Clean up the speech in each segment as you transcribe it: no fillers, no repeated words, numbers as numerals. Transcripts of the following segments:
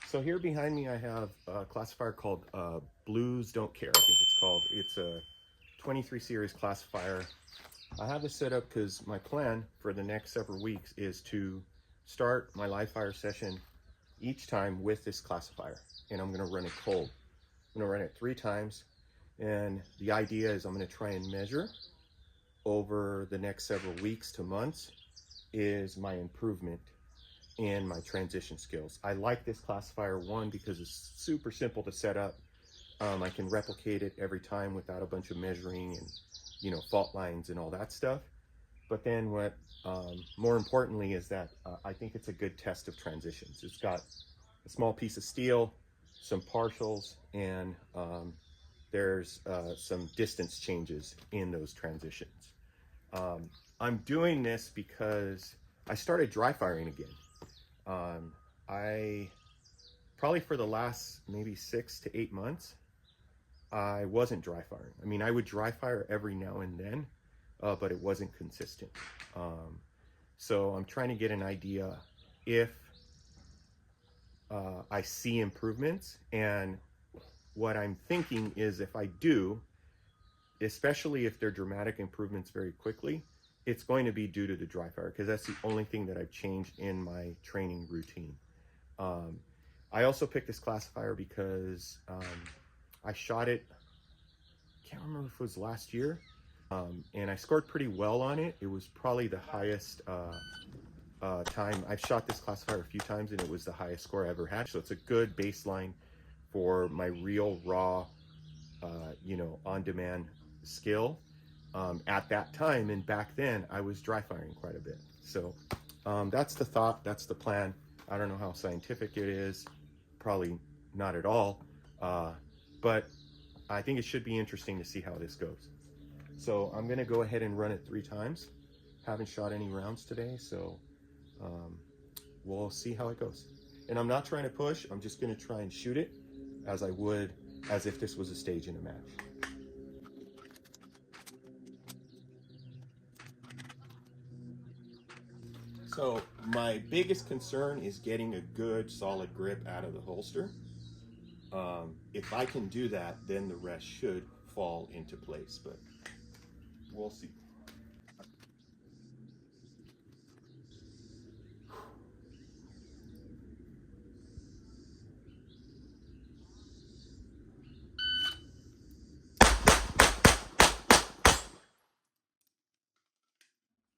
So here behind me, I have a classifier called Blues Don't Care, I think it's called. It's a 23 series classifier. I have this set up because my plan for the next several weeks is to start my live fire session each time with this classifier. And I'm gonna run it cold. I'm gonna run it 3 times. And the idea is I'm gonna try and measure over the next several weeks to months is my improvement in my transition skills. I like this classifier, one, because it's super simple to set up. I can replicate it every time without a bunch of measuring and fault lines and all that stuff. But then what more importantly is that I think it's a good test of transitions. It's got a small piece of steel, some partials, and there's some distance changes in those transitions. I'm doing this because I started dry firing again. I probably for the last maybe 6 to 8 months, I wasn't dry firing. I mean, I would dry fire every now and then, but it wasn't consistent. So I'm trying to get an idea if I see improvements, and what I'm thinking is if I do, especially if they're dramatic improvements very quickly, it's going to be due to the dry fire, because that's the only thing that I've changed in my training routine. I also picked this classifier because I shot it, can't remember if it was last year, and I scored pretty well on it. It was probably the highest time. I've shot this classifier a few times and it was the highest score I ever had. So it's a good baseline for my real raw, on-demand skill. At that time and back then, I was dry firing quite a bit. So that's the thought, that's the plan. I don't know how scientific it is, probably not at all, but I think it should be interesting to see how this goes. So I'm gonna go ahead and run it 3 times. Haven't shot any rounds today, so we'll see how it goes. And I'm not trying to push, I'm just gonna try and shoot it as I would as if this was a stage in a match. So my biggest concern is getting a good solid grip out of the holster. If I can do that, then the rest should fall into place, but we'll see.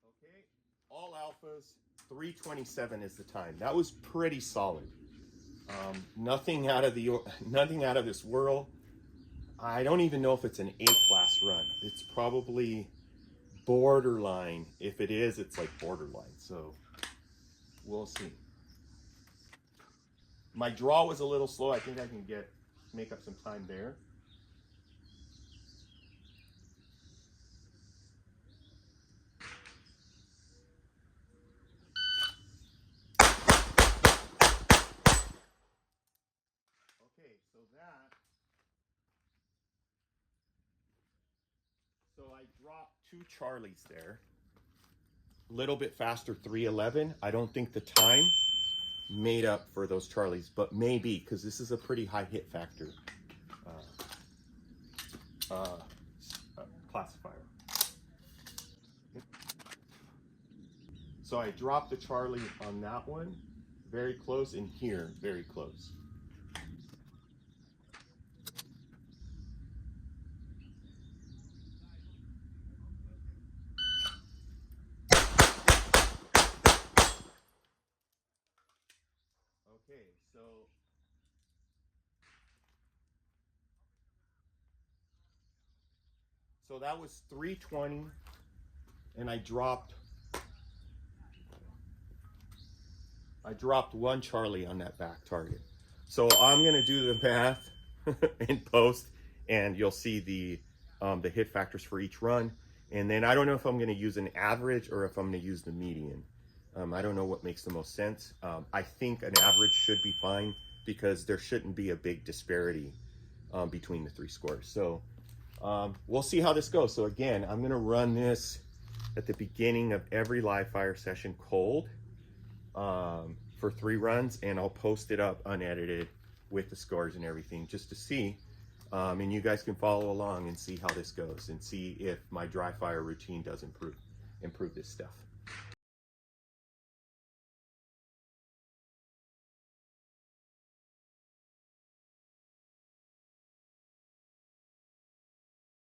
Okay, all alphas, 3:27 is the time. That was pretty solid. Nothing out of this world. I don't even know if it's an A-class run. It's probably borderline. If it is, it's like borderline. So we'll see. My draw was a little slow. I think I can make up some time there. Okay, so I dropped 2 Charlies there. A little bit faster, 3:11. I don't think the time made up for those Charlies, but maybe, because this is a pretty high hit factor classifier. So I dropped the Charlie on that one, very close, and here, very close. Okay, so that was 3:20, and I dropped 1 Charlie on that back target. So I'm gonna do the math in post, and you'll see the hit factors for each run. And then I don't know if I'm gonna use an average or if I'm gonna use the median. I don't know what makes the most sense. I think an average should be fine because there shouldn't be a big disparity between the 3 scores. So we'll see how this goes. So again, I'm gonna run this at the beginning of every live fire session cold for 3 runs, and I'll post it up unedited with the scores and everything just to see. And you guys can follow along and see how this goes and see if my dry fire routine does improve this stuff.